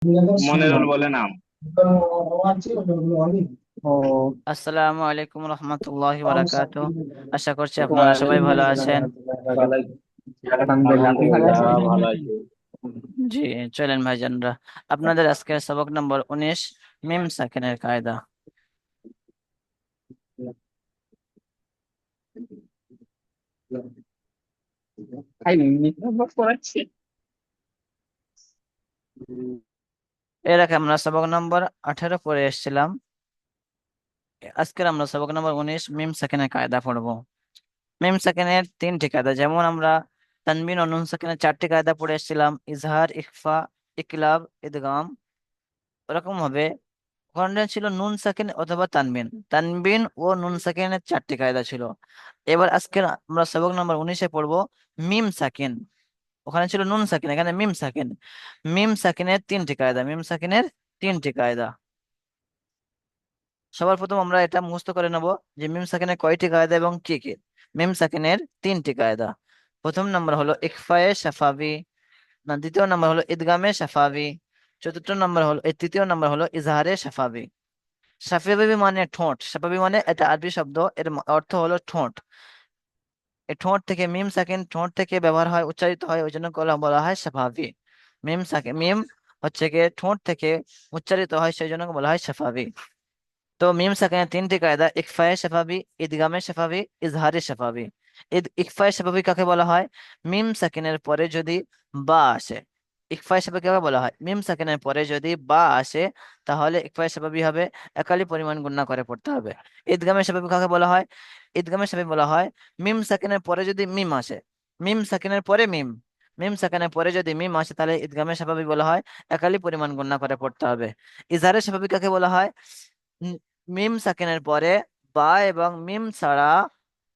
মনিরুল বলে নাম। ও, আসসালামু আলাইকুম রহমতুল্লাহি বারাকাতুহ। আশা করছি আপনারা সবাই ওয়ালাইকুম ভালো আসসালাম আছেন। রাহমাতুল্লাহি ওয়া বারাকাতুহু। আলহামদুলিল্লাহ, আপনি ভালো আলহামদুলিল্লাহ আছেন? ভালো আছি। জি, চলেন ভাইজানরা, আপনাদের আজকের সবক নম্বর 19, মিম সাকিনের কায়দা। ভাই, মিনিট নম্বর পড়াচ্ছি। এর আগে আমরা সবক নম্বর 18 পড়ে এসেছিলাম। আজকের আমরা সবক নম্বর 19, মিম সাকিনের কায়দা পড়বো। মিম সাকিনের 3টি কায়দা, যেমন আমরা তানবিন ও নুন সাকিনের 4টি কায়দা পড়ে এসেছিলাম: ইজহার, ইখফা, ইকলাব, ইদগাম। ওরকম ভাবে ওখানে ছিল নুন সাকিন অথবা তানবিন। তানবিন ও নুন সাকিনের 4টি কায়দা ছিল। এবার আজকে আমরা সবক নম্বর 19-এ পড়বো মিম সাকিন। ওখানে ছিল নুন সাকিন, এখানে মিম সাকিন। মিম সাকিনের 3টি কায়দা, মিম সাকিনের 3টি কায়দা। সবার প্রথম আমরা এটা মুখস্থ করে নেব যে মিম সাকিনের কয়টি কায়দা এবং কি কি। মিম সাকিনের 3টি কায়দা। প্রথম নম্বর হলো ইখফায়ে শাফাবি, না দ্বিতীয় নম্বর হলো ইদগামে শাফাবি, চতুর্থ নম্বর হলো তৃতীয় নম্বর হলো ইজহারে শাফাবি। শাফাবি মানে ঠোঁট, শাফাবি মানে এটা আরবি শব্দ, এর অর্থ হলো ঠোঁট। এই ঠোঁট থেকে মিম সাকিন ঠোঁট থেকে ব্যবহার হয়, উচ্চারিত হয়, ওই জন্য বলা বলা হয় শাফাবি। মিম সাকিন মিম হচ্ছে গিয়ে ঠোঁট থেকে উচ্চারিত হয়, সেই জন্য বলা হয় শাফাবি। তো মিম সাকিনের 3টি কায়দা: ইকফায়ে শাফাবি, ইদগামে শাফাবি, ইজহারে শাফাবি। ইকফায়ে শাফাবি কাকে বলা হয়? মিম সাকিনের পরে যদি বা আসে। ইকফায়ে শাফাবি কাকে বলা হয়? মিম সাকিনের পরে যদি বা আসে, তাহলে ইকফায়ে শাফাবি হবে, একালি পরিমাণ গুণনা করে পড়তে হবে। ইদগামে শাফাবি কাকে বলা হয়? ইদগামে শাফাবি বলা হয় মিম সাকিনের পরে যদি মিম আসে। মিম সাকিনের পরে মিম, মিম সাকিনের পরে যদি মিম আসে, তাহলে ইদগামে শাফাবি বলা হয়, একালি পরিমাণ গুণনা করে পড়তে হবে। ইজহারে শাফাবি কাকে বলা হয়? উম, মিম সাকিনের পরে বা এবং মিম ছাড়া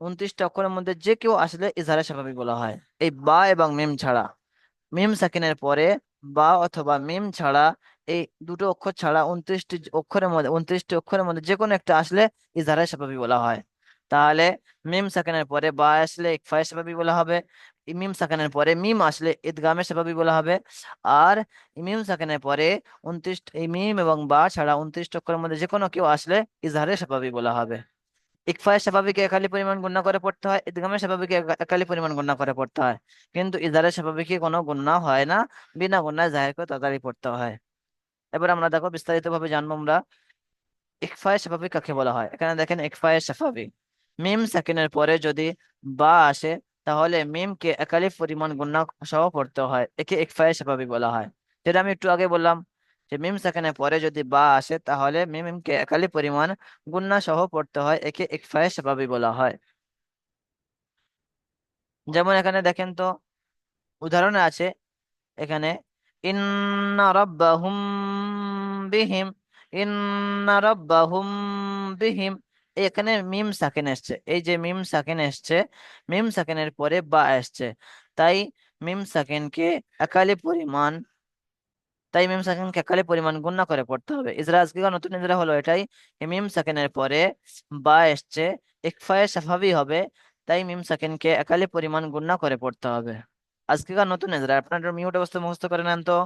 29টা অক্ষরের মধ্যে যে কেউ আসলে ইজহারে স্বাভাবিক বলা হয়। এই বা এবং মিম ছাড়া, মিম সাকিনের পরে বা অথবা মিম ছাড়া, এই দুটো অক্ষর ছাড়া 29টি অক্ষরের মধ্যে যে কোনো একটা আসলে ইজহারে স্বাভাবিক বলা হয়। তাহলে মিম সাকিনের পরে বা আসলে ইকফায়ে স্বাভাবিক বলা হবে। মিম সাকিনের পরে মিম আসলে ইদগামে স্বাভাবিক বলা হবে। আর মিম সাকিনের পরে 29, এই মিম এবং বা ছাড়া 29টা অক্ষরের মধ্যে যে কোনো কেউ আসলে ইজহারে স্বাভাবিক বলা হবে। ইকফায়ে স্বাভাবিক একালি পরিমাণ গণনা করে পড়তে হয়, ইদগামে স্বাভাবিক একালি পরিমাণ গণনা করে পড়তে হয়। কিন্তু ইজহারে স্বাভাবিকে কোনো গণনা হয় না, বিনা গণনায় জাহির করে তাড়াতাড়ি পড়তে হয়। এবার আমরা দেখো বিস্তারিত ভাবে জানবো আমরা ইকফায়ে স্বাভাবিক কাকে বলা হয়। এখানে দেখেন ইকফায়ে স্বাভাবিক, মিম সাকিনের পরে যদি বা আসে, তাহলে মিমকে একালিফ পরিমাণ গুণনা সহ পড়তে হয়, একে ইকফায়ে স্বাভাবিক বলা হয়। যেটা আমি একটু আগে বললাম, যে মিম সাকিনের পরে যদি বা আসে, তাহলে মিমকে একালিফ পরিমাণ গুণনা সহ পড়তে হয়, একে ইকফায়ে স্বাভাবিক বলা হয়। যেমন এখানে দেখেন তো, উদাহরণে আছে এখানে ইন্না রাব্বাহুম বিহিম, ইন্না রাব্বাহুম বিহিম। এখানে মিম সাকিন এসছে, এই যে মিম সাকিন এসছে, মিম সাকিনের পরে বা এসছে। তাই মিম সাকিনকে একালি পরিমাণ তাই মিম সাকিনকে একালি পরিমাণ গুণনা করে পড়তে হবে। ইজরা আজকে নতুন ইজরা হলো এটাই, যে মিম সাকিনের পরে বা এসছে, ইকফায়ে শাফাবি হবে, তাই মিম সাকিনকে একালি পরিমাণ গুণনা করে পড়তে হবে। আজকেকার নতুন ইজরা আপনাদের মিউট অবস্থা মুখস্থ করে নেন তো।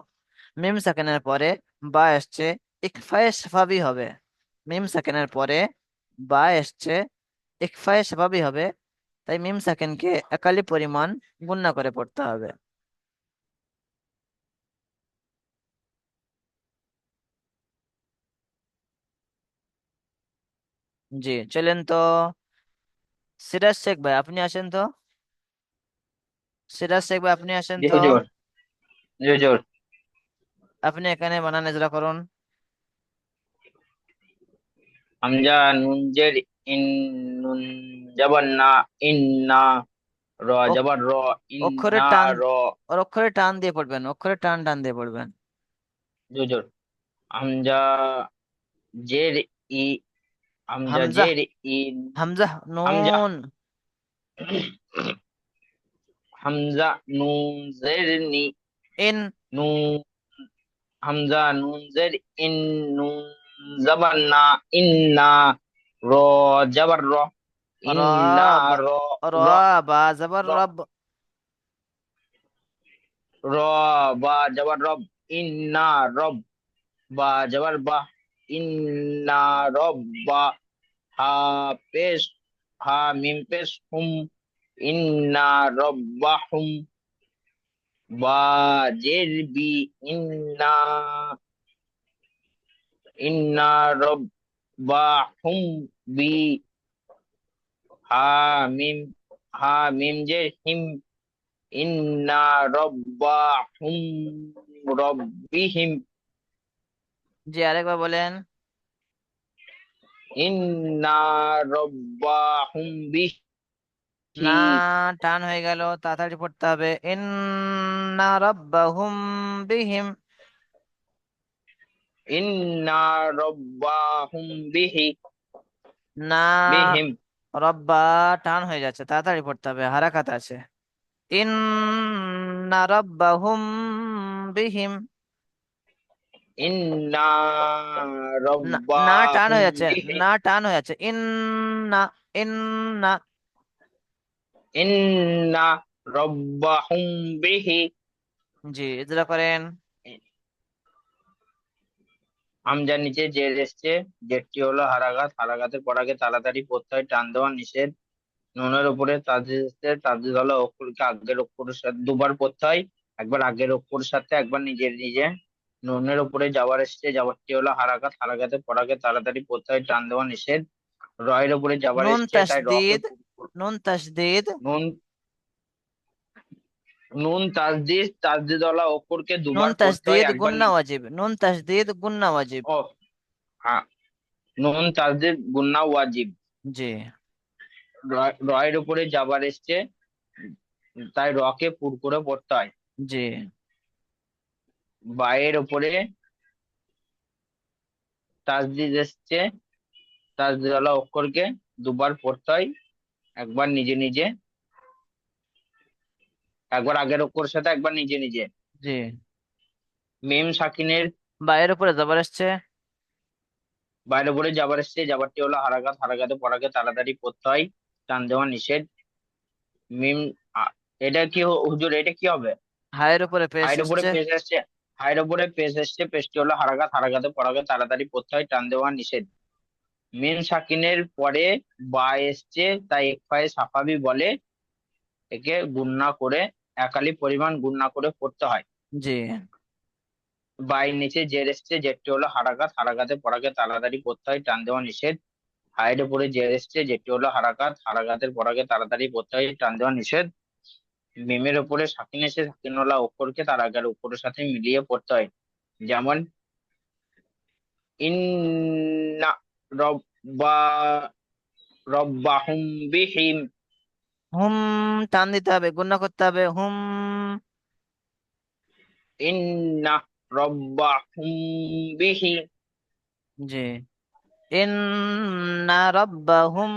মিম সাকিনের পরে বা এসছে, ইকফায়ে শাফাবি হবে। মিম সাকিনের পরে বা এসছে, ইকফায়ে শাফাবি হবে, তাই মিম সাকিনকে একালি পরিমাণ গুণনা করে পড়তে হবে। জি, চলেন তো, সিরাজ শেখ ভাই আপনি আসেন তো। সিরাজ শেখ ভাই আপনি আসেন জি তো। হুজুর। জি হুজুর। আপনি এখানে বানান ইজরা করুন। হামজা নুন জের ইন, নুন জবর না, ইন্না। র অক- জবর র, অক্ষরের ইন্না। টান, র। ওর অক্ষরের টান দিয়ে পড়বেন, অক্ষরের টান টান দিয়ে পড়বেন। জি হুজুর। হামজা জের ই, হামজা হামজা, জের ইন। হামজা হামজা, নুন। হামজা নুন জের নি, ইন। নুন। হামজা নুন জের ইন, নুন জবর না, ইন্না। র জবর র, ইন্না। রাব, র। র। রাবা জবর র। রব। র বা জবর রব, ইন্না রব, বা জবর বা, ইন্না রব বা, হা পেশ, হা মিম পেশ হুম, ইন্না রব্বাহুম, বা জের বি, ইন্না ইন্না রব্বাহুম বি, হা মিম, হা মিম জের হিম, ইন্না রব্বাহুম রব্বিহিম, জি আরেকবার বলেন। ইন্না রব্বাহুম না, বিহি, টান হয়ে গেল, তাড়াতাড়ি পড়তে হবে। ইন্না রাব্বাহুম বিহিম। ইন্না রব্বাহুম বিহি, না, বিহিম, রব্বা টান হয়ে যাচ্ছে, তাড়াতাড়ি পড়তে হবে, হারাকাত আছে। ইন্না রাব্বাহুম বিহিম। ইন্না না, না টান রব্বাহুম হয়ে যাচ্ছে, বিহি, না টান হয়ে যাচ্ছে। ইন্না, ইন্না। ইন্না রব্বাহুম বিহি। জি, ইজরা করেন। হামজার নিচে জের এসছে, জেরটি হলো হারাকাত, হারাকাতের পর আগে তাড়াতাড়ি প্রত্যয় টান দেওয়া নিষেধ। নুনের উপরে তাজদিদ এসছে, তাজদিদ হলো অক্ষরকে আগের অক্ষরের সাথে দুবার প্রত্যয়, একবার আগের অক্ষরের সাথে একবার নিজের নিজে। নুনের উপরে যাওয়ার এসছে, যাওয়ারটি হলো হারাকাত, হারাকাতের পর আগে তাড়াতাড়ি প্রত্যয় টান দেওয়া নিষেধ। রয়ের উপরে যাবার নুন এসছে, তাই রকে তাসদিদ, নুন তাসদিদ, নুন, নুন তাজদিদ, তাজদিদ ওয়ালা অক্ষরকে নুন দুবার পড়তে হয়, তাসদিদ একবার গুন্না ওয়াজিব, নুন তাসদিদ গুন্না ওয়াজিব। ও হ্যাঁ, নুন তাজদিদ গুন্না ওয়াজিব। জি, রয়ের উপরে যাবার এসছে, তাই রকে পুর করে পড়তে হয়। জি, বায়ের উপরে তাজদিদ এসছে, তাজদিদ ওয়ালা অক্ষরকে দুবার পড়তে হয়, একবার নিজে নিজে, একবার আগের অক্ষরের সাথে একবার নিজে নিজে। জি। মিম সাকিনের বায়ের উপরে জবর আসছে। বাইরে উপরে যাবার এসছে, যাবারটি হলো হারাকাত, হারাকাতে পড়াকে তাড়াতাড়ি পড়তে হয়, টান দেওয়া নিষেধ। মিম এটা কি হুজুর, এটা কি হবে? হায়ের উপরে পেশ হায়ের উপরে আসছে। পেশ এসছে, হায়ের উপরে পেশ এসছে, পেশটি হলো হারাকাত, হারাকাতে পড়াকে তাড়াতাড়ি পড়তে হয়, টান দেওয়া নিষেধ। মিম সাকিনের পরে বা এসছে, তাই একফায়ে সাফাবি বলে, একে গুণনা করে, একালি পরিমাণ গুণনা করে পড়তে হয়। জি, বাই নিচে জের এসছে, জেরটি হলো হারাকাত, হারাকাতে পড়াকে তাড়াতাড়ি পড়তে হয়, টান দেওয়া নিষেধ। হায়ের উপরে জের এসছে, যেটি হলো হারাকাত, হারাকাতের পড়াকে তাড়াতাড়ি পড়তে হয়, টান দেওয়া নিষেধ। মিমের উপরে সাকিন এসে সাকিনওয়ালা অক্ষরকে তার আগের অক্ষরের সাথে মিলিয়ে পড়তে হয়, যেমন ইন্না রব্বা রব্বাহুম বিহিম, হুম টান দিতে হবে, গুণনা করতে হবে। হুম। ইন্না রব্বাহুম বিহি, জি, ইন্না রাব্বাহুম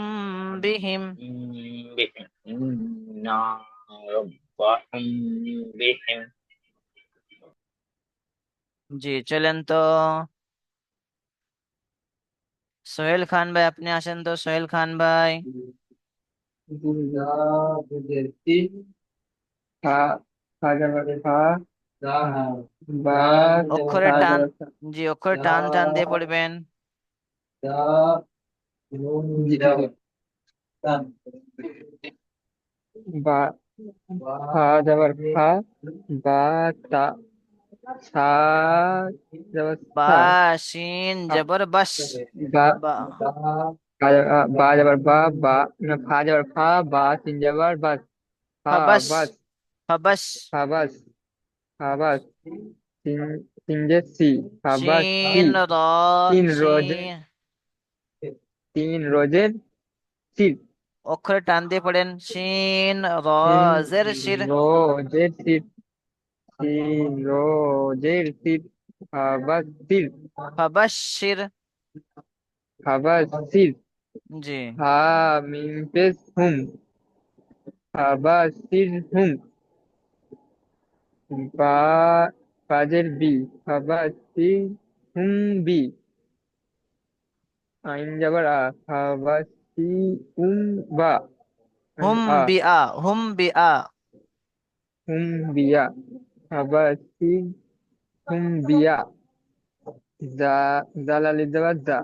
বিহিম। বিহিম, ইন্না রব্বাহুম বিহিম। জি, চলেন তো। সোহেল খান ভাই, আপনি আসেন তো, সোহেল খান ভাই। তিন খা, খা যাবার খা, বা, অক্ষরে খা টান, যাবার খা, জি অক্ষরে টান টান দিয়ে পড়বেন। জি, ঠিক আছে। বা, খা যাবার খা, বা, তা, সা যাবার বা, সা, শিন জবর বাস। বা, বা, বা যাবার বা, বা না, ফা যাবার ফা, বা সিন যাবার বাস, ফা ফাবাস, বাস, ফাবাস। ফা বাস, ফা বাস, সিন, সিন যে সি, ফা বাস সি, শিন র, তিন রোজে, শিন। তিন রোজের সির, অক্ষরে টান দিয়ে পড়েন, শিন র, তিন জের শির। রোজের সির, তিন রোজের সির, ফা বাস সির, ফাবাশির। ফা বাস সির, জি, হা মিম পেশ হুম, ফা বাস সির হুম, বা, বাজের বি, ফাবাসি হুম বি, আইন যাবার আ, ফাবাসি উম বা, হুম আ, be a, hmm be a. হুম বিয়া, ফাবাসি হুম বিয়া, জা, জাল আলিফ জবর জা,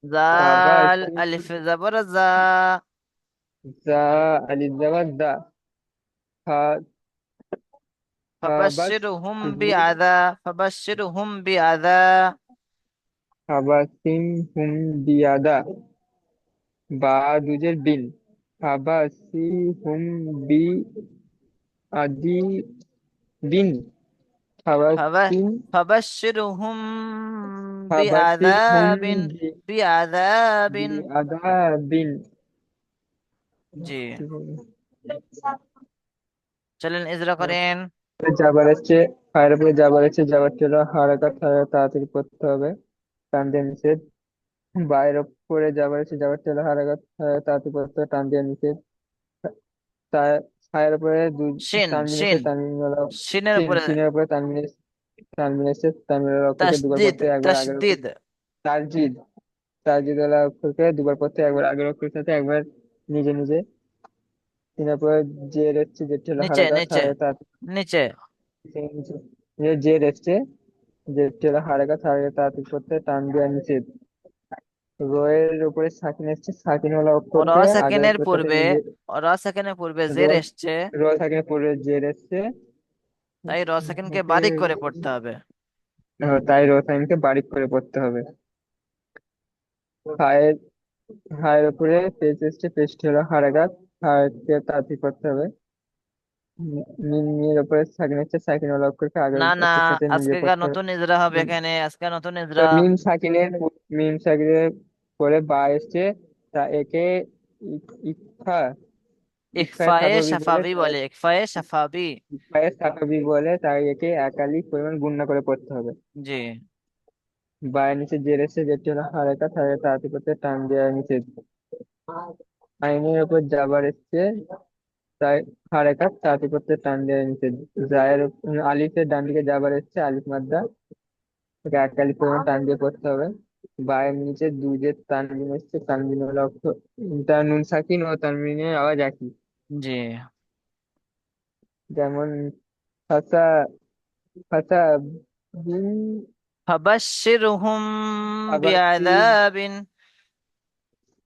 বাবা জাল সিন, আলিফ জবর জা, জা আলিফ জবর দা, ফা, ফাবাস ফাবাশশিরহুম সিরহু, বিআযা, ফাবাশশিরহুম বিআযা, ফাবাসিম হুম বিয়াদা, বা দুজের বিন, ফাবাসি হুম বি আদি বিন, ফাবা ফাবাসিম, ফাবাশশিরহুম ফাবাসির হুম বিআযাবিন, বি, বিআযাবিন। বি আদা বিন। জি, চলেন ইজরা করেন। যাবার এসছে, ফায়ের উপরে যাবার এসছে, যাবারটি হলো হারাকাত, হারাকাত তাড়াতাড়ি করতে হবে, টান দিয়ে নিষেধ। বাইরের উপরে যাবার এসছে, যাবারটি হলো হারাকাত, তাড়াতাড়ি করতে হবে, টান দিয়ে নিষেধ। ফায়ের উপরে শিন, তানবিন এসছে, শিন, তানবিন হলো শিনের সিন, উপরে সিনের উপরে তানবিন এসছে, তানবিনের অক্ষরকে দুবার তাসদিদ, পড়তে হয়, একবার আগের অক্ষর, তাসদিদ। তারজিদ, তারজিদ হলো অক্ষরকে দুবার পড়তে হয়, একবার আগের অক্ষরের সাথে, একবার নিজে নিজে। সিনের উপরে জের এসছে, যেটি হলো নিচে, হারাকাত, নিচে, নিচে। জের এসছে, যেটি হলো হারাকাত, হারাকাত তাড়াতাড়ি করতে হয়, টান দিয়ে নিষেধ। রয়ের উপরে সাকিন এসছে, সাকিন হলো র অক্ষরকে আগের সেকেন্ডের অক্ষরের সাথে পূর্বে, মিলিয়ে, র সেকেন্ডের পূর্বে র, জের এসছে, র সাকিনের পরে জের এসছে, তাই র সেকেন্ডকে বারিক করে পড়তে হবে। তাই র সাকিনকে বারিক করে পড়তে হবে। হায়ের, হায়ের উপরে পেজ এসছে, পেজটি হলো হারাকাত, হায়াতকে তাড়াতাড়ি করতে হবে। মিম, মিমের উপরে সাকিন এসছে, সাকিন হলো অক্ষরকে আগের না না, অক্ষরের সাথে মিলিয়ে আজকেকার পড়তে হবে। নতুন ইজরা হবে মিম, এখানে, আজকে নতুন তো ইজরা। মিম সাকিনের পরে বা এসছে, তা একে ইকফা, ইকফায়ে ইখফায়ে সাফাবি বলে, সাফাবি বলে, ইখফায়ে সাফাবি। ইকফায়ে সাফাবি বলে, তাই একে একালিক পরিমাণ গুণনা করে পড়তে হবে। জি, বায়ের নিচে জের এসছে, যেটি হলো হারাকাত, হারাকাত তাড়াতাড়ি করতে টান দেওয়া নিষেধ। আইনের উপর জাবার এসছে, তাই হারাকাত তাড়াতাড়ি করতে টান দেওয়া নিষেধ। আলিফের ডান দিকে জাবার এসছে, আলিফ মাদ্দা, তাকে একালিক পরিমাণ টান দিয়ে করতে হবে। বায়ের নিচে দুজের তানবিন এসছে, তানবিন হলো অক্ষর, তার নুন সাকিন ও তানবিনের আওয়াজ একই, জি। যেমন ফাসা, ফাসা বিন, ফাবাশশিরহুম ফাবাসি, বিআযাবিন,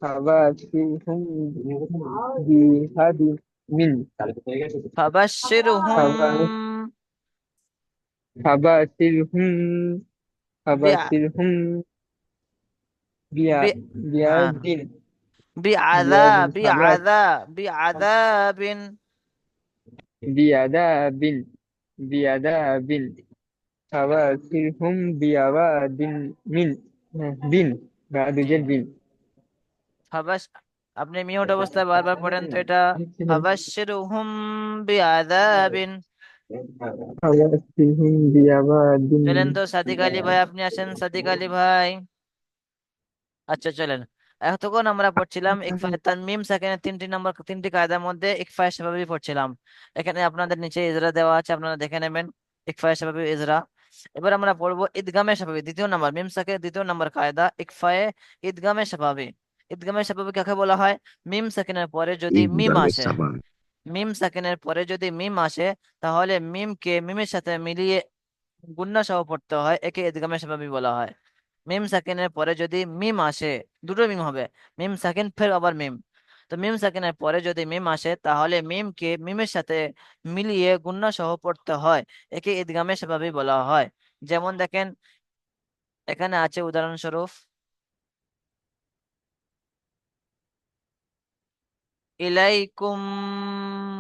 ফাবাসিহুম বিহাদিন মিন, ফাবাশশিরহুম ফাবা- ফাবাসিরহুম, বিআ ফাবাসিরহুম বিয়া, বি হ্যাঁ, বিয়াদিন, বিআযা, বিয়াদিন, বিআযা, বিআযাবিন। বিয়াদাবিন, বিয়াদাবিন, ফাবাসিরহুম বিয়াদিন মিন, বিন, বা জি, দুজের বিন। ফাবাশ, আপনি মিউট অবস্থায় বারবার পড়েন তো এটা। ফাবাশশিরহুম বিআযাবিন। ফাবাসিরহুম বিয়াদিন। চলেন তো সাদিক আলী ভাই, আপনি আসেন সাদিক আলী ভাই। আচ্ছা চলেন, এতক্ষণ আমরা পড়ছিলাম ইকফায়ে তানমিম সাকিনের তিনটি নম্বর, তিনটি কায়দার মধ্যে ইকফায়ে সাফাবি পড়ছিলাম। এখানে আপনাদের নিচে ইজরা দেওয়া আছে, আপনারা দেখে নেবেন ইকফায়ে সাফাবি ইজরা। এবার আমরা পড়বো ইদগামে সাফাবি, দ্বিতীয় নম্বর মিম সাকিনের দ্বিতীয় নম্বর কায়দা ইকফায়ে ইদগামে সাফাবি। ইদগামে সাফাবি কাকে বলা হয়? মিম সাকিনের পরে যদি মিম ঈদগামে আসে, সাবান মিম সাকিনের পরে যদি মিম আসে, তাহলে মিমকে মিমের সাথে মিলিয়ে গুণনা সহ পড়তে হয়, একে ইদগামে সাফাবি বলা হয়। মিম সাকিনের পরে যদি মিম আসে, দুটো মিম হবে, মিম সাকিন ফের আবার মিম। তো মিম সাকিনের পরে যদি মিম আসে, তাহলে মিমকে মিমের সাথে মিলিয়ে গুণনা সহ পড়তে হয়, একে ইদগামে সাফাবি বলা হয়। যেমন দেখেন, এখানে আছে উদাহরণস্বরূপ ইলাইকুম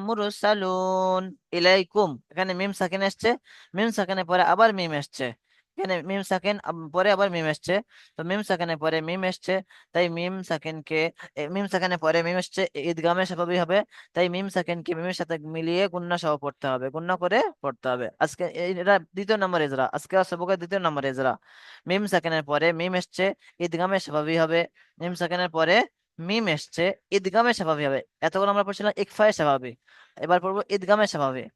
মুরসালুন। ইলাইকুম, এখানে মিম সাকিন এসছে, মিম সাকিনের পরে আবার মিম এসছে, এখানে মিম সাকিন পরে আবার মিম এসছে। তো মিম সাকিনের পরে মিম এসছে, তাই মিম সাকিনকে মিম সাকিনের পরে মিম এসছে, ঈদগামে স্বাভাবিক হবে। তাই মিম সাকিনকে মিমের সাথে মিলিয়ে গুণনা সহ পড়তে হবে, গুণনা করে পড়তে হবে। আজকে এটা দ্বিতীয় নম্বর ইজরা, আজকে সবকে দ্বিতীয় নম্বর ইজরা। মিম সাকিনের পরে মিম এসছে, ঈদগামে স্বাভাবিক হবে। মিম সাকিনের পরে মিম এসছে, ঈদগামে স্বাভাবিক হবে। এতক্ষণ আমরা পড়ছিলাম ইকফায়ে স্বাভাবিক, এবার পড়বো ঈদগামে স্বাভাবিক।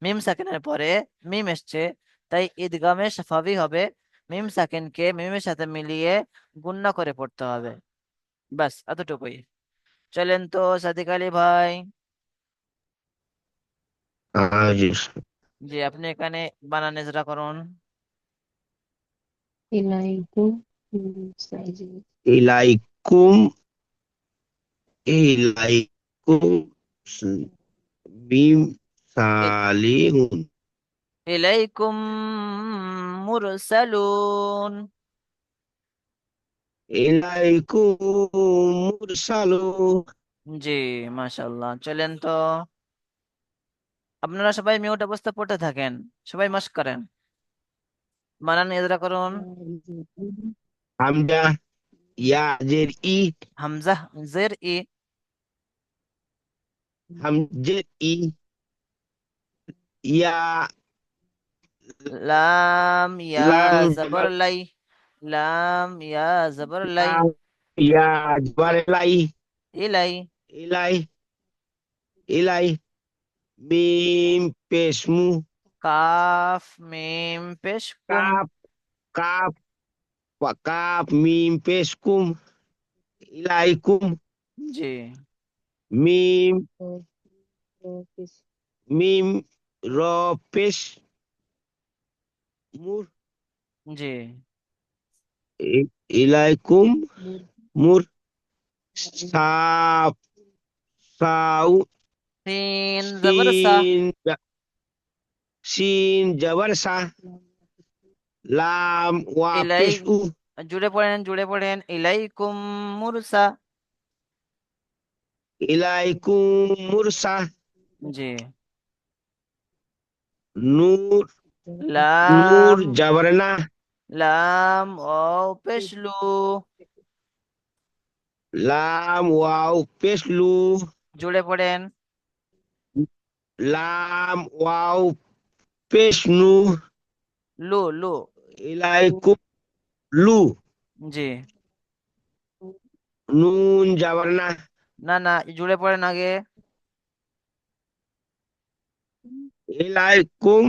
মিম সাকিনের পরে মিম এসছে, তাই ঈদগামে স্বাভাবিক হবে। মিম সাকিনকে মিমের সাথে মিলিয়ে গুণনা করে পড়তে হবে। ব্যাস এতটুকুই। চলেন তো সাদিক আলী ভাই। জি। জি, আপনি এখানে বানান ইজরা করুন। ইলাইকুম সালাম। ইলাইকুম ইলাইকুম মিম ই- সালিহুন ইলাইকুম মুরসালুন। ইলাইকুম মুরসালুন। জি, মাশাআল্লাহ। চলেন তো, আপনারা সবাই মিউট অবস্থা পড়তে থাকেন, সবাই মাস্ক করেন, বানান ইজরা করুন। হামজা ইয়া জের ই হামজা জের ই, হামজের ই ইয়া লাম ইয়া লাম জবর লাই, লাম ইয়া জবর লাই, লাম ইয়া জবরলাই ইলাই, ইলাই ইলাই মিম পেশমু কাফ মিম পেশ কুম। কাপ কাপ কাপ মিম পেশকুম ইলাইকুম জি, মিম মিম র পেশ মুর জি। ইলাইকুম মুর সাপ সাউ সিন জবর সা, সিন সিন জবর সা লাম ওয়া ইলাই, পেশ উ জুড়ে পড়েন জুড়ে পড়েন, ইলাইকুম মুরসা। ইলাইকুম মুরসা জি, নূর নূর লাম, জবর না লাম ও পেশলু, লাম ওয়াও পেশ লু জুড়ে পড়েন, লাম ওয়াও পেশ নু লু লু। ইলাইকুম লু জি, নুন জবর না না না, জুড়ে পড়েন আগে, ইলাইকুম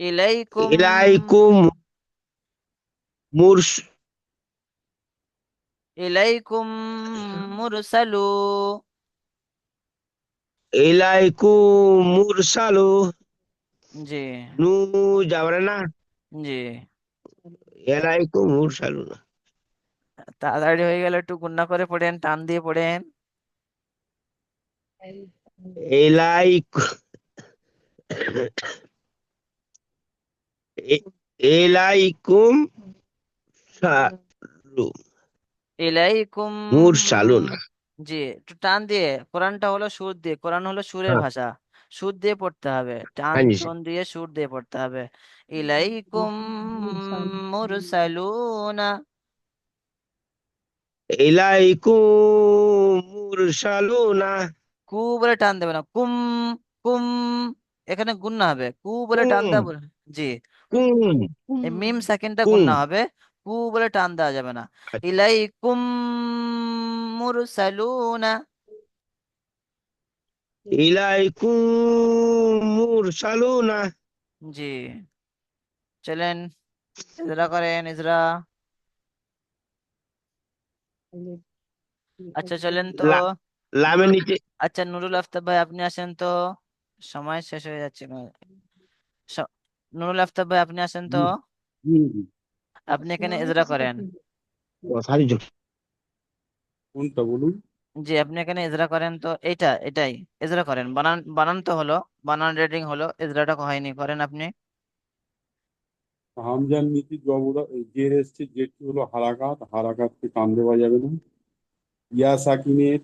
ইলাইকুম, ইলাইকুম মুরস ইলাইকুম মুরসালু। ইলাইকুম মুরসালু জি, নু জবর না জি। ইলাইকুম মুরসালু না তাড়াতাড়ি হয়ে গেল, একটু গুন্না করে পড়েন, টান দিয়ে পড়েন। ইলাইকুম ইলাইকুম সালু ইলাইকুম, মুরসালু না জি, একটু টান দিয়ে, কোরআনটা হলো সুর দিয়ে, কোরআন হলো সুরের হ্যাঁ ভাষা, সুর দিয়ে পড়তে হবে, টান হ্যাঁ জি টোন দিয়ে সুর দিয়ে পড়তে হবে। ইলাইকুম মুরসালুনা, ইলাইকুম মুরসালু না কু বলে টান দেবে না, কুম কুম, এখানে গুন্না হবে, কু বলে টান কুম দেওয়া জি, কুম এই মিম সেকেন্ডটা কুম গুন্না হবে, কু বলে টান দেওয়া যাবে না। ইলাইকুম মুরসালুনা। ইলাইকুম মুরসালু না জি, চলেন ইজরা করেন ইজরা। আচ্ছা চলেন তো, লা লামের নুরুল, নিচে আচ্ছা নুরুল আফতাব ভাই আপনি আসেন তো, সময় শেষ হয়ে যাচ্ছে নুরুল আফতাব ভাই আপনি আসেন তো, আপনি এখানে ইজরা করেন। কথারই জন্য কোনটা বলুন? জি, আপনি এখানে ইজরা করেন তো, এটাই ইজরা করেন, বানান বানান তো হলো, বানান রেডিং হলো, ইজরাটা হয়নি, করেন আপনি। হামজার নিচে জবরা জের এসছে, জেরটি হলো হারাকাত, হারাকাতকে টান দেওয়া যাবে না। ইয়া সাকিনের,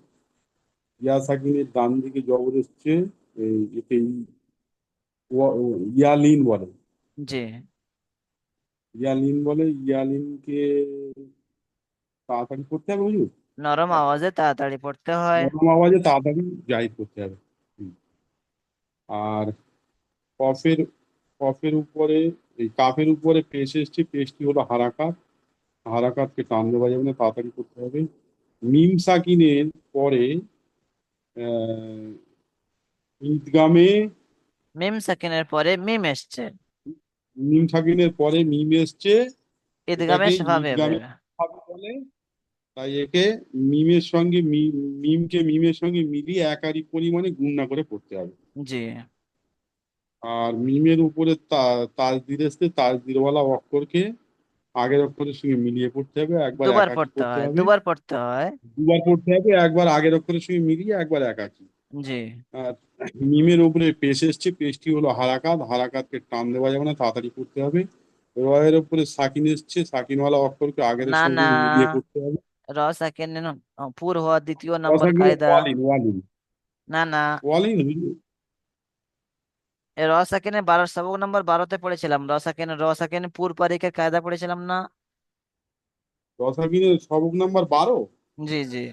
ইয়া সাকিনের ডান দিকে জবর এসছে, একে ইয়ালিন বলে, জি, ইয়ালিন বলে, ইয়ালিনকে তাড়াতাড়ি করতে হবে বুঝুন, নরম আওয়াজে তাড়াতাড়ি পড়তে হয়। নরম আওয়াজে তাড়াতাড়ি জাহির করতে হবে। হুম। আর কফের, কফের উপরে, এই কাফের উপরে পেশ এসছে, পেশটি হলো হারাকাত, হারাকাতকে টান দেওয়া যাবে না, তাড়াতাড়ি করতে হবে। মিম সাকিনের পরে আহ, ঈদগামে, মিম সেকেন্ডের পরে মিম এসছে, মিম সাকিনের পরে মিম এসছে, ঈদগামে এটাকে স্বভাবে ঈদগামে ভাবে বলে, তাই একে মিমের সঙ্গে মিমকে মিমের সঙ্গে মিলিয়ে একারি পরিমাণে গুণনা করে পড়তে হবে। জি, আর মিমের উপরে তাজদির এসছে, তাজদিরওয়ালা অক্ষরকে আগের অক্ষরের সঙ্গে মিলিয়ে পড়তে হবে, একবার দুবার একাকি পড়তে পড়তে হয়, হবে, দুবার পড়তে হয়। দুবার পড়তে হবে, একবার আগের অক্ষরের সঙ্গে মিলিয়ে, একবার একাকি। জি। আর মিমের উপরে পেশ এসছে, পেশটি হলো হারাকাত, হারাকাতকে টান দেওয়া যাবে না, তাড়াতাড়ি পড়তে হবে। রয়ের উপরে সাকিন এসছে, সাকিনওয়ালা অক্ষরকে আগের না সঙ্গে না, মিলিয়ে পড়তে হবে। র সেকেন্ড পুর হওয়া দ্বিতীয় নম্বর রসাকিনে কায়দা। ওয়ালিন, ওয়ালিন, না না, ওয়ালিন। এ র সেকেন্ডে 12 সবক নম্বর 12তে পড়েছিলাম, র সেকেন্ড পুর পারিকের কায়দা পড়েছিলাম না? রসাকিনের সবক নাম্বার 12। জি জি।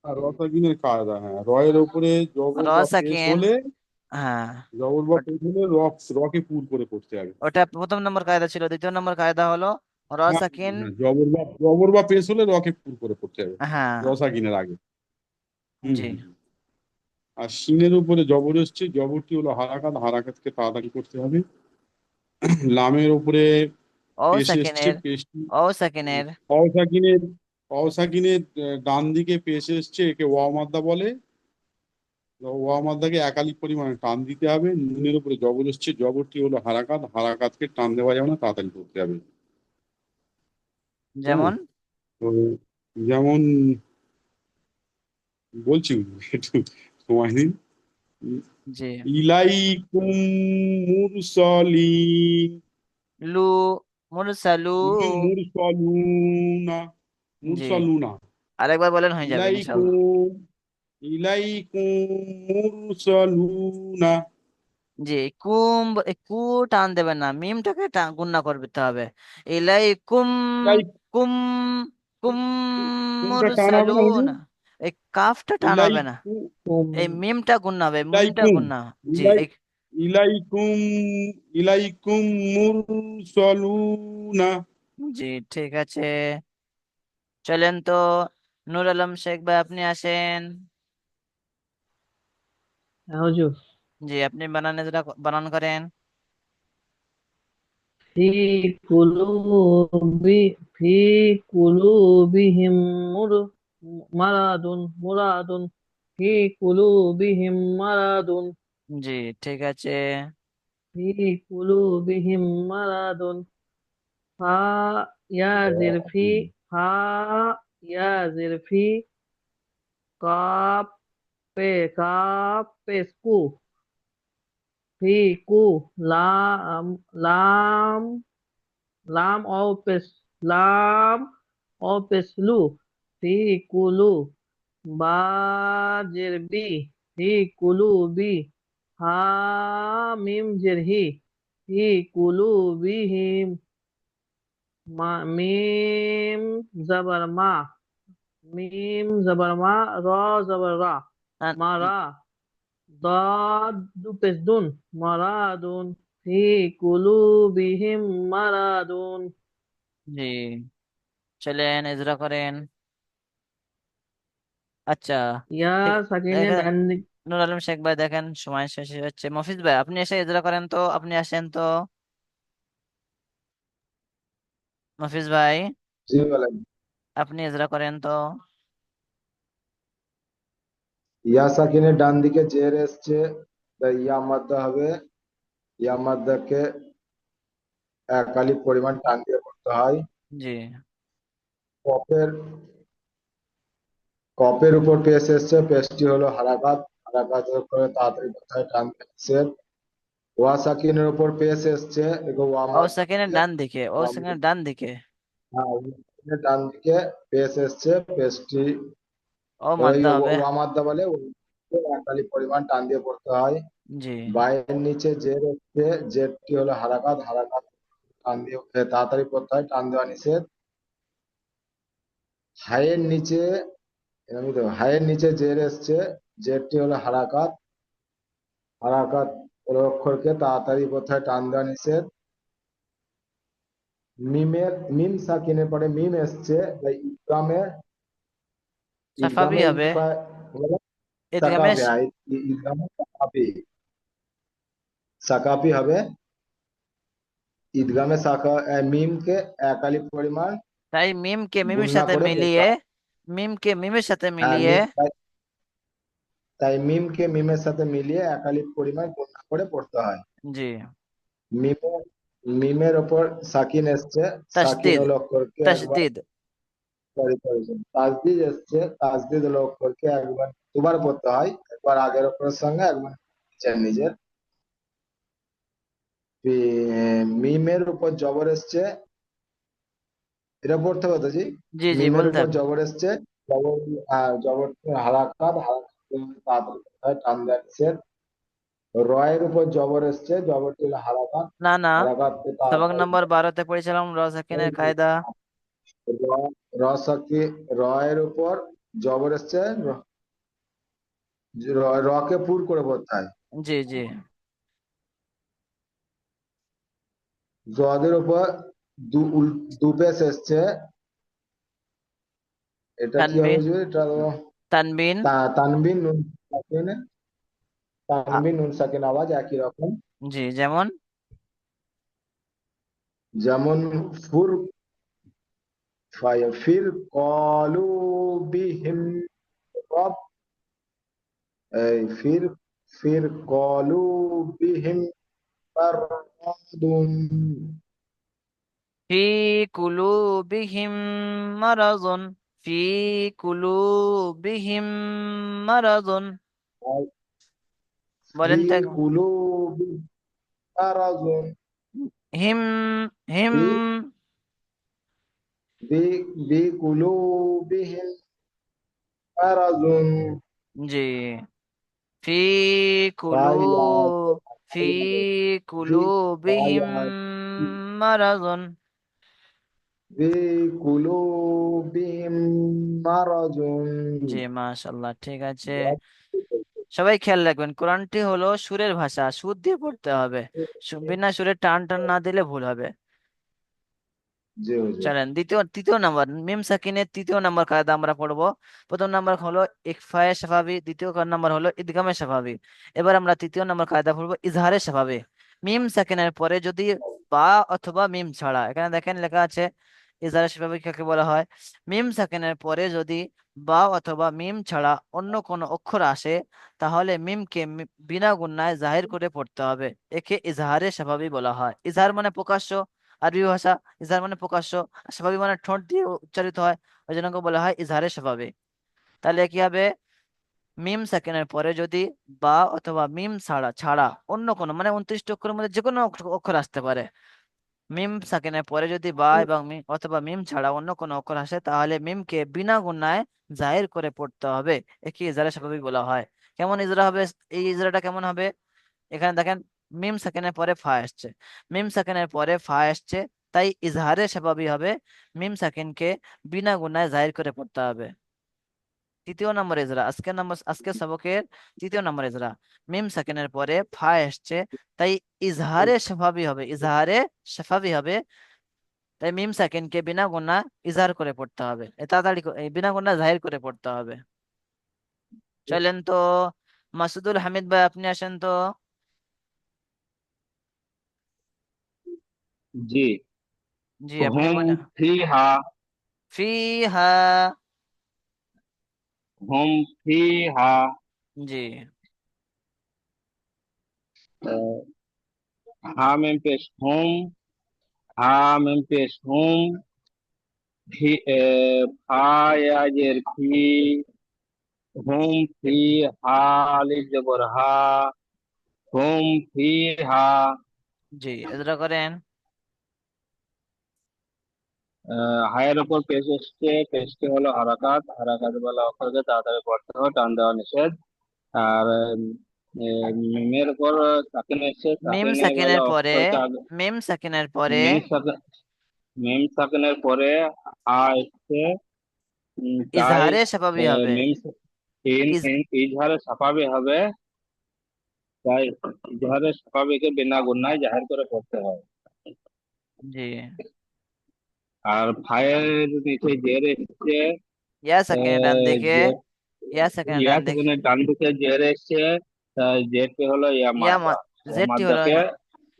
আর রসাকিনের কায়দা, হ্যাঁ, রয়ের উপরে জবর র বা পেশ সেকেন্ড, হলে, হ্যাঁ, জবর বা পেশ হলে রকে পুর করে পড়তে হবে। ওটা প্রথম নম্বর কায়দা ছিল। দ্বিতীয় নম্বর কায়দা হলো র হ্যাঁ, সেকেন্ড। হ্যাঁ, জবর বা পেশ হলে রকে পুর করে পড়তে হবে, হ্যাঁ। রসাকিনের আগে। হুম জি। হুম হুম। আর শিনের উপরে জবর এসছে, জবরটি হলো হারাকাত, হারাকাতকে তাড়াতাড়ি করতে হবে। লামের উপরে ও পেশ এসছে, সেকেন্ডের, পেশটি ও সেকেন্ডের। অসাকিনের, অসাকিনের ডান দিকে পেশ এসছে, একে ওয়া মাদ্দা বলে। ওয়া মাদ্দাকে একালি পরিমাণে টান দিতে হবে। নুনের উপরে জবর এসছে, জবরটি হলো হারাকাত, হারাকাতকে টান দেওয়া যাবে না, তাড়াতাড়ি করতে হবে। হ্যাঁ, যেমন। তো যেমন বলছি, একটু সময় দিন। জি। ইলাইকুম মুরসালিন, লু, মুরসালুন। মুরসালুনা, জি, মুরসালুনা। আরেকবার বলেন হয়ে যাবে ইনশাল্লাহ। ইলাইকুম, ইলাইকুম মুরসালুনা। জি, কু টান দেবেন না, মিমটাকে গুণনা করতে হবে। ইলাইকুম, ইলাই, কুম, কুম কোনটা টান হবে না মুরসালুন। হুজুর? এই কাফটা টান হবে না, ইলাইকুম, হুম। এই মিমটা গুণনা হবে, মিমটা ইলাইকুম, গুণনা। জি ইলাই, এই। ইলাইকুম, ইলাইকুম মুরসালুনা। জি, ঠিক আছে। চলেন তো, নূর আলম শেখ ভাই আপনি আসেন। হ্যাঁ হুজুর। জি, আপনি বানান করেন। ফি কুলুবি ফি কুলুবিহিম মুরাদুন ফি কুলুবিহিম মারাদুন জি, ঠিক আছে। ফি কুলুবিহিম মারাদুন ফা ইয়াজির ফি ফা ইয়াজির ফি কাপ কাপ পেস্কু ফি কু লাম লাম লাম অও পেস লাম অও পেসলু ফি কুলু বা জের বি ফি কুলু বি হা মিম জের হি ফি কুলু বিহিম মিম জবর মা মিম জবর মা র জবর রা আ- মারা দাদ দু পেশ দুন মারাদুন ফি কুলুবিহিম মারাদুন জি, চলেন ইজরা করেন। আচ্ছা, ইয়া ঠিক, সাকিনে দেখেন, ডান দিক নূর আলম শেখ ভাই দেখেন সময় শেষ হয়ে যাচ্ছে। মফিজ ভাই আপনি এসে ইজরা করেন তো, আপনি আসেন তো। মফিজ ভাই জি বলেন। আপনি ইজরা করেন তো। ইয়া সাকিনের ডান দিকে জের এসছে, তাই ইয়া মাদ্দা হবে। ইয়া মাদ্দাকে একালি পরিমাণ টান দিয়ে করতে হয়। জি। কপের, কপের উপর পেশ এসছে, পেশটি হলো হারাকাত, হারাকাতের উপরে তাড়াতাড়ি কোথায় টান দিচ্ছে। ওয়া সাকিনের উপর পেশ এসছে, এগো ওয়া ও সেকেন্ডের ডান দিকে, ও ওয়া- সেকেন্ডের ডান দিকে। হ্যাঁ, ওয়া সাকিনের ডান দিকে পেশ এসছে, পেশটি ও ওই মাদ্দা হবে। ওয়া মাদ্দা বলে, ওই একালি পরিমাণ টান দিয়ে পড়তে হয়। জি। বায়ের নিচে জের এসছে, জেরটি হলো হারাকাত, হারাকাত টান দিয়ে তাড়াতাড়ি পড়তে হয়, টান দেওয়া নিষেধ। হায়ের নিচে, আমি তো হায়ের নিচে জের এসছে, জেরটি হলো হারাকাত, হারাকাত ওর অক্ষরকে তাড়াতাড়ি কোথায় টান দেওয়া নিষেধ। মিমের, মিম সাকিনের পরে মিম এসছে, তাই ইদগামে, সাফাবি ইদগামে হবে। ইকফা ইদগামে সাকাফি, ইদগামে সাকাফি, সাকাফি হবে। ঈদগামে সাকা মিমকে একালি পরিমাণ তাই মিমকে মিমের গুণনা সাথে করে পড়তে মিলিয়ে, হয়। মিমকে মিমের সাথে হ্যাঁ, মিলিয়ে। তাই মিমকে মিমের সাথে মিলিয়ে একালিপ পরিমাণ গুণা করে পড়তে হয়। জি। মিমে মিমের ওপর সাকিন এসছে, সাকিন তাসদিদ, হলো অক্ষরকে একবার, তাসদিদ। সরি সরি সরি, তাসদিদ এসছে, তাসদিদ হলো অক্ষরকে একবার দুবার পড়তে হয়, একবার আগের অক্ষরের সঙ্গে একবার নিচের নিজের। মিমের উপর জবর এসছে, এটা পড়তে হবে তো জি। জি জি, মিমের বলতে উপর হবে। জবর এসছে, জবর, জবর হারাকাত, তাড়াতাড়ি টান দেওয়া নিষেধ। রয়ের উপর জবর এসছে, জবরটি হলো হারাকাত, না না, হারাকাতকে সবক তাড়াতাড়ি, নম্বর 12-তে পড়েছিলাম র সাকিনের কায়দা। রসাকি, রয়ের উপর জবর এসছে, রকে পুর করে পড়তে হয়। জি জি। জদের উপর দুপেশ এসছে, এটা কি হবে তানবিন, যে, এটা তানবিন। তানবিন নুন সাকিন, আ- তানবিন নুন সাকিন আওয়াজ একই রকম। জি, যেমন যেমন ফুর, ফির কলু বিহিম রব, এই ফির কলু বিহিম মারদুন। ফি কুলুবিহিম মারাযুন, ফি কুলুবিহিম মারাযুন। ফি বলেন তো একবার। কুলু মারাদুন। হিম, হিম। ফি বি বি কুলু বিহিম মারাদুন। জি। ফি কুলু, তাই ফি ফি তাই কুলুবিহিম মারাযুন। ফি কুলু বিহিম মারাদুন। জি, মাশাআল্লাহ, ঠিক আছে। সবাই খেয়াল রাখবেন, কোরআনটি হলো সুরের ভাষা, সুর দিয়ে পড়তে হবে। বিনা সুরে টান টান না দিলে ভুল হবে। জি হুজুর। চলেন তৃতীয় নাম্বার, মিম সাকিনের তৃতীয় নাম্বার কায়দা আমরা পড়বো। প্রথম নাম্বার হলো ইকফায়ে শাফাবি, দ্বিতীয় নাম্বার হলো ইদগামে শাফাবি। এবার আমরা তৃতীয় নাম্বার কায়দা পড়বো ইজহারে শাফাবি। মিম সাকিনের পরে যদি বা অথবা মিম ছাড়া, এখানে দেখেন লেখা আছে ইজহারে শাফাবি কাকে বলা হয়। মিম সাকিনের পরে যদি বা অথবা মিম ছাড়া অন্য কোনো অক্ষর আসে, তাহলে মিমকে বিনা গুণায় জাহির করে পড়তে হবে। একে ইজহারে শাফাবি বলা হয়। ইজহার মানে প্রকাশ্য, আরবি ভাষা। ইজহার মানে প্রকাশ্য, আর স্বাভাবি মানে ঠোঁট দিয়ে উচ্চারিত হয়, ওই জন্য ওকে বলা হয় ইজহারে স্বাভাবি। তাহলে কি হবে, মিম সাকিনের পরে যদি বা অথবা মিম ছাড়া ছাড়া অন্য কোনো, মানে 29টি অক্ষরের মধ্যে যে কোনো অক্ষর আসতে পারে, মিম সাকিনের পরে যদি বা এবং মিম অথবা মিম ছাড়া অন্য কোনো অক্ষর আসে, তাহলে মিমকে বিনা গুণায় জাহির করে পড়তে হবে। একে ইজহারে স্বাভাবিক বলা হয়। কেমন ইজরা হবে, এই ইজরাটা কেমন হবে? এখানে দেখেন, মিম সেকেন্ডের পরে ফা আসছে, মিম সেকেন্ডের পরে ফা আসছে, তাই ইজহারে স্বাভাবিক হবে। মিম সেকেন্ডকে বিনা গুণায় জাহির করে পড়তে হবে। তৃতীয় নম্বর ইজরা, আজকের সবকের তৃতীয় নম্বর ইজরা। মিম সেকেন্ডের পরে ফা আসছে, তাই ইজহারে স্বাভাবিক হবে, ইজহারে স্বাভাবিক হবে। তাই মিম সেকেন্ডকে বিনা গুণা ইজহার করে পড়তে হবে, তাড়াতাড়ি এই বিনা গুণা জাহির করে পড়তে হবে। চলেন তো, মাসুদুল হামিদ ভাই আপনি আসেন তো। জি। জি, আপনি হুম বলে। ফিহা, ফিহা। হুম ফিহা। জি। আহ, হা মেম পেশ হুম, হা মেম পেশ হুম, ফি ফায়াজের ফি, হুম ফি হা, আলিফ জবর হা, হুম ফি হা। জি, এটা করেন। হায়ের উপর পেশ এসছে, পেশটি হলো হারাকাত, হারাকাত বলা অক্ষরকে তাড়াতাড়ি পড়তে হয়, টান দেওয়া নিষেধ। আর মিমের উপর সাকিন এসছে, মিম সাকিনে বলা সাকিনের পরে, অক্ষরকে আগে, মিম সাকিনের পরে মিম সাকিন, মিম সাকিনের পরে আ এসছে। তাই ইজহারে স্বাভাবিক হবে। মিম ইজ ইজহারে ছাপাবে হবে, তাই ইজহারে ছাপাবেকে বিনা গুণায় জাহির করে পড়তে হয়। জি। আর ফায়ের নিচে জের এসছে, ইয়া সাকিনের ডান দিকে, জের, ইয়া সাকিনের ইয়া ডান দিকে, সেখানে ডান দিকে জের এসছে, জেরটি হলো ইয়া ইয়া মাদ্দা, ইয়া জেডটি হলো, মাদ্দাকে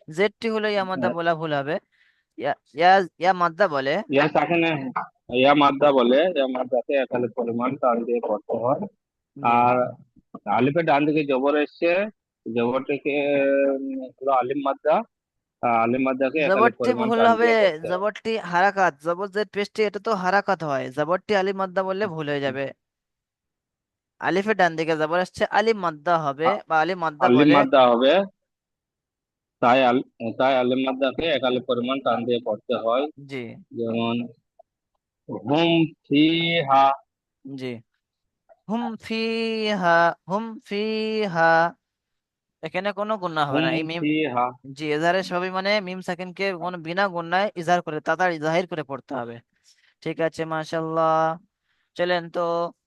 জেডটি হলো ইয়া মাদ্দা বলা ভুল হবে। ইয়া ইয়া ইয়া মাদ্দা বলে। ইয়া সাকিনে, ইয়া মাদ্দা বলে, ইয়া মাদ্দাকে একালি পরিমাণ টান দিয়ে পড়তে হয়। জি। আর আলিফের ডান দিকে জবর এসছে, জবরটাকে হলো আলিফ মাদ্দা, আলিফ মাদ্দাকে এক আলিফ জবরটি পরিমাণ ভুল টান হবে, দিয়ে পড়তে হবে। জবরটি হারাকাত, জবর জেড পেশটি এটা তো হারাকাত হয়, জবরটি আলিফ মাদ্দা বললে ভুল হয়ে যাবে। আলিফের ডান দিকে জবর আসছে, আলিফ মাদ্দা হবে আ- বা আলিফ মাদ্দা আলিফ বলে। মাদ্দা হবে, তাই তাই আলিফ মাদ্দাকে এক আলিফ পরিমাণ টান দিয়ে পড়তে হয়। জি। যেমন হুম ফিহা। জি। হুম ফিহা, হুম ফিহা, এখানে কোনো গুণা হবে হুম না, এই মিম। ফিহা। জি, এজাহারের সবই মানে মিম সাকিনকে কোনো বিনা গুণায় ইজহার করে তাড়াতাড়ি জাহির করে পড়তে হবে। ঠিক আছে, মাশাল্লাহ। চলেন তো,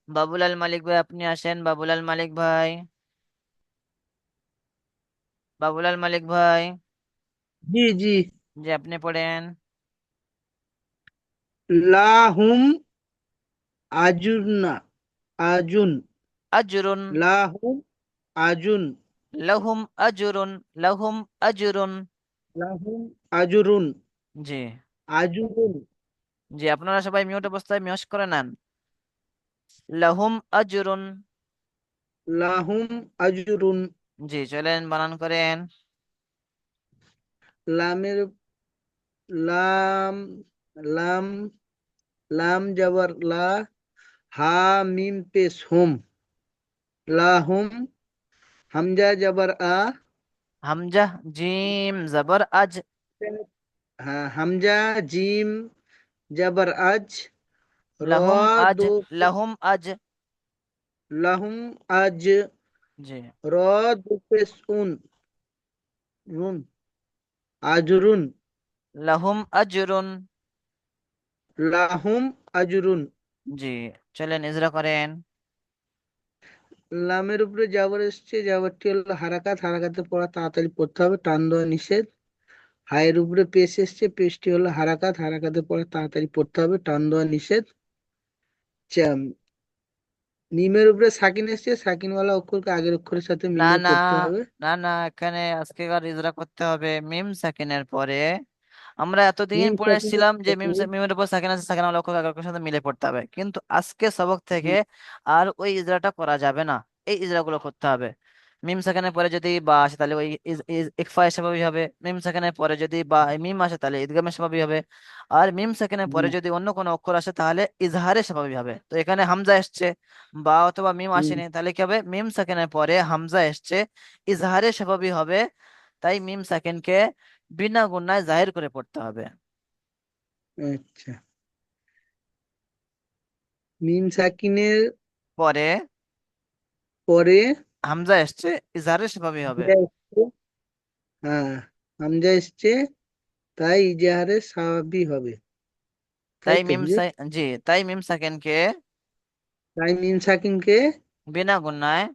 বাবুলাল মালিক ভাই আপনি আসেন, বাবুলাল মালিক ভাই, বাবুলাল মালিক ভাই। জি জি। জি, আপনি পড়েন। লাহুম আজুন, আজুন। আজরুন। লাহুম আজুন। লাহুম আজরুন। লাহুম আজরুন। লাহুম আজুরুন। জি। আজুরুন। জি, আপনারা সবাই মিউট অবস্থায় মিউট করে নেন। লাহুম আজরুন। লাহুম আজুরুন। জি, চলেন বানান করেন। লামের লাম, লাম, লাম জবর লা, হা মিম পেশ হুম। লাহুম। হামজা জবর আ। হামজা জিম জবর আজ। হ্যাঁ, হামজা জিম জবর আজ। র লাহুম আজ। দো লাহুম আজ। লাহুম আজ। জি। র দো পেশ উন, রুন। আজরুন। লাহুম আজরুন। লাহুম আজরুন। জি, চলেন ইজরা করেন। লামের উপরে জাবর এসছে, জাবরটি হলো হারাকাত, হারাকাতে পড়া তাড়াতাড়ি পড়তে হবে, টান দেওয়া নিষেধ। হায়ের উপরে পেশ এসছে, পেশটি হলো হারাকাত, হারাকাতে পড়া তাড়াতাড়ি পড়তে হবে, টান দেওয়া নিষেধ। চা- মিমের উপরে সাকিন এসছে, সাকিনওয়ালা অক্ষরকে আগের অক্ষরের সাথে না মিলিয়ে না, পড়তে হবে। না না, এখানে আজকেকার ইজরা করতে হবে মিম সাকিনের পরে। আমরা এতদিন মিম পড়ে সাকিনের এসেছিলাম যে মিমের উপর সাকিন আছে, সাকিন লক্ষ্য কাকার সাথে মিলে পড়তে হবে, কিন্তু আজকে সবক থেকে আর ওই ইজরাটা করা যাবে না, এই ইজরাগুলো করতে হবে। মিম সাকিনের পরে যদি বা আসে তাহলে ওই ইকফা স্বাভাবিক হবে, মিম সাকিনের পরে যদি বা মিম আসে তাহলে ইদগামে স্বাভাবিক হবে, আর মিম সাকিনের পরে যদি অন্য কোনো অক্ষর আসে তাহলে ইজহারে স্বাভাবিক হবে। তো এখানে হামজা এসছে, বা অথবা মিম আসেনি, তাহলে কি হবে, মিম সাকিনের পরে হামজা এসছে, ইজহারে স্বাভাবিক হবে। তাই মিম সাকিনকে বিনা গুণায় জাহির করে পড়তে হবে। আচ্ছা, মিম সাকিনের পরে পরে হামজা এসছে, ইজহারে স্বাভাবিক হবে। হামজা এসছে। হ্যাঁ, হামজা এসছে, তাই ইজাহারে স্বাভাবিক হবে, তাই তাই তো মিম হুজুর? জি, তাই মিম সাকিনকে তাই মিম সাকিনকে বিনা গুণায়।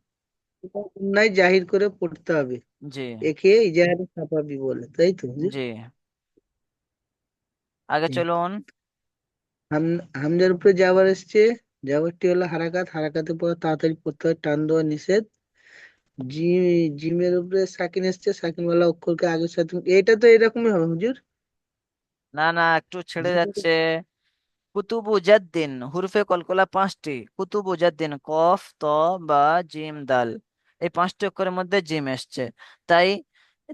অন্যায় জাহির করে পড়তে হবে, জি। একে ইজাহারে স্বাভাবিক বলে, তাই তো হুজুর? জি, আগে হুম। চলুন। হামজার উপরে জাবার এসছে, জাবারটি হলো হারাকাত, হারাকাতে পরে তাড়াতাড়ি পড়তে হয়, টান দেওয়া নিষেধ। জি, জিমের উপরে সাকিন এসছে, সাকিনওয়ালা অক্ষরকে আগের সাথে, এটা তো এরকমই হবে হুজুর। না না, একটু ছেড়ে জিমের- যাচ্ছে। কুতুবু জাদ্দিন, হুরফে কলকলা পাঁচটি। কুতুবু জাদ্দিন, কফ ত বা জিম দাল, এই পাঁচটি অক্ষরের মধ্যে জিম এসছে। তাই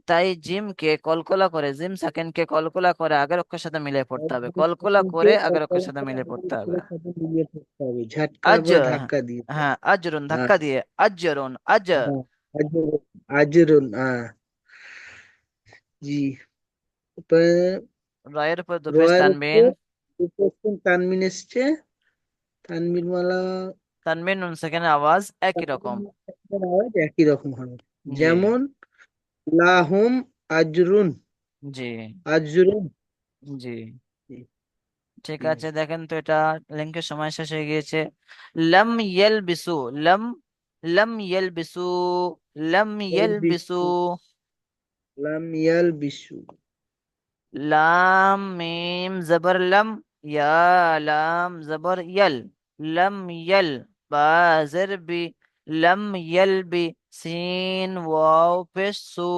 তাই জিমকে কলকলা করে, জিম সাকিনকে কলকলা করে আগের অক্ষরের সাথে মিলে পড়তে হবে, কলকলা সাকিনকে করে আগের কলকলা অক্ষরের সাথে করে মিলে আগের পড়তে হবে। অক্ষরের সাথে মিলিয়ে পড়তে হবে, ঝাটকার আজ, পরে ধাক্কা দিয়ে। হ্যাঁ আজরুন হ্যাঁ, ধাক্কা দিয়ে, আজরুন আজ। হ্যাঁ, আজরুন, আজরুন, হ্যাঁ। জি, তারপরে রয়ের উপর দুপেশ রয়ের তানবিন। উপর উপস্থিত তানমিন এসছে, তানমিন মালা। তানবিন নুন সেখানে আওয়াজ একই রকম। তানমিনের আওয়াজ একই রকম হবে, জি। যেমন লাহুম আজরুন, জি। আজরুন। জি, জি, ঠিক জি। আছে, দেখেন তো এটা লিঙ্কের সময় শেষ হয়ে গিয়েছে। লাম ইয়েল বিসু, লাম, লাম ইয়েল বিসু, লাম ইয়েল বিসু। বিশু, লাম ইয়াল বিশু। লাম মিম জবর লাম, ইয়া লাম জবর ইয়ল, লাম ইয়ল, বা জের বি, লাম ইয়ল বি, সিন ওয়াও পেশ সু।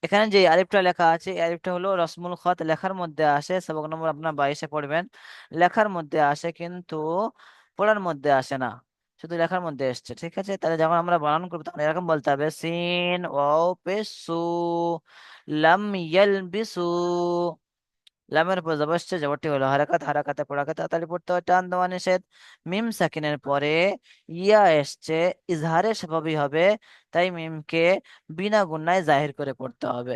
এখানে যে আলিফটা লেখা আছে, এই আলিফটা হলো রসমুল খত, লেখার মধ্যে আসে, সবক নম্বর আপনার 22-এ পড়বেন। লেখার মধ্যে আসে কিন্তু পড়ার মধ্যে আসে না। শুধু লেখার মধ্যে এসছে, ঠিক আছে? তাহলে যখন আমরা বানান করবো তখন এরকম বলতে হবে, সিন ওয়াও পেশ সু, লাম ইয়ালবিসু। লামের উপর জবর এসছে, জবরটি হলো হারাকাত, হারাকাতে পড়াকে তাড়াতাড়ি পড়তে হয়, টান দেওয়া নিষেধ। মিম সাকিনের পরে ইয়া এসছে, ইজহারে স্বভাবই হবে, তাই মিমকে বিনা গুণায় জাহির করে পড়তে হবে।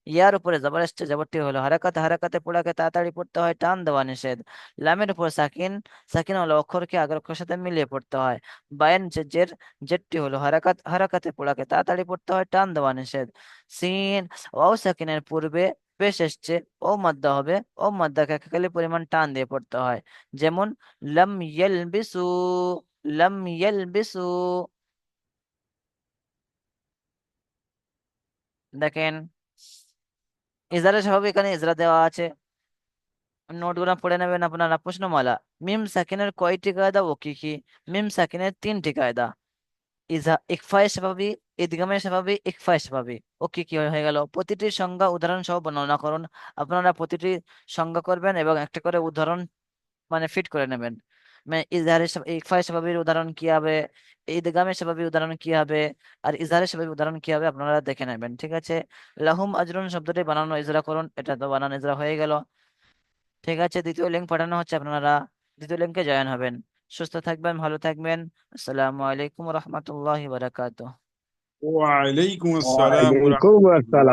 ইয়ার উপরে জবর এসছে, জবরটি হলো হারাকাত, হারাকাতে পড়াকে তাড়াতাড়ি পড়তে হয়, টান দেওয়া নিষেধ। লামের উপর সাকিন, সাকিন হলো অক্ষরকে আগের অক্ষরের সাথে মিলিয়ে পড়তে হয়। বায়ের নিচে জের, জেরটি হলো হারাকাত, হারাকাতে পড়াকে তাড়াতাড়ি পড়তে হয়, টান দেওয়া নিষেধ। সিন ওয়াও সাকিনের পূর্বে পেশ এসছে, ও মাদ্দা হবে, ও মাদ্দাকে একাকালি পরিমাণ টান দিয়ে পড়তে হয়। যেমন লাম ইয়ালবিসু, লাম ইয়ালবিসু। দেখেন ইজারা স্বাভাবিক, এখানে ইজরা দেওয়া আছে, নোটগুলো পড়ে নেবেন আপনারা। প্রশ্নমালা, মিম সাকিনের কয়টি কায়দা ও কি কি? মিম সাকিনের 3টি কায়দা, ইকফায়ে স্বাভাবী, ইদগামে স্বাভাবী, ইকফায়ে স্বাভাবী। ও কি কি হয়ে গেল? প্রতিটি সংজ্ঞা উদাহরণ সহ বর্ণনা করুন। আপনারা প্রতিটি সংজ্ঞা করবেন এবং একটা করে উদাহরণ মানে ফিট করে নেবেন। মানে ইকফায়ে স্বাভাবীর উদাহরণ কি হবে, ইদগামে স্বাভাবী উদাহরণ কি হবে, আর ইজহারে স্বাভাবী উদাহরণ কি হবে, আপনারা দেখে নেবেন, ঠিক আছে? লাহুম আজরুন শব্দটি বানানো ইজরা করুন, এটা তো বানানো ইজরা হয়ে গেল, ঠিক আছে? দ্বিতীয় লিঙ্ক পাঠানো হচ্ছে, আপনারা দ্বিতীয় লিঙ্কে জয়েন হবেন। সুস্থ থাকবেন, ভালো থাকবেন। আসসালামু আলাইকুম রহমতুল্লাহি বারাকাতুহ। ওয়ালাইকুম আসসালাম ওয়ালাইকুম আসসালাম।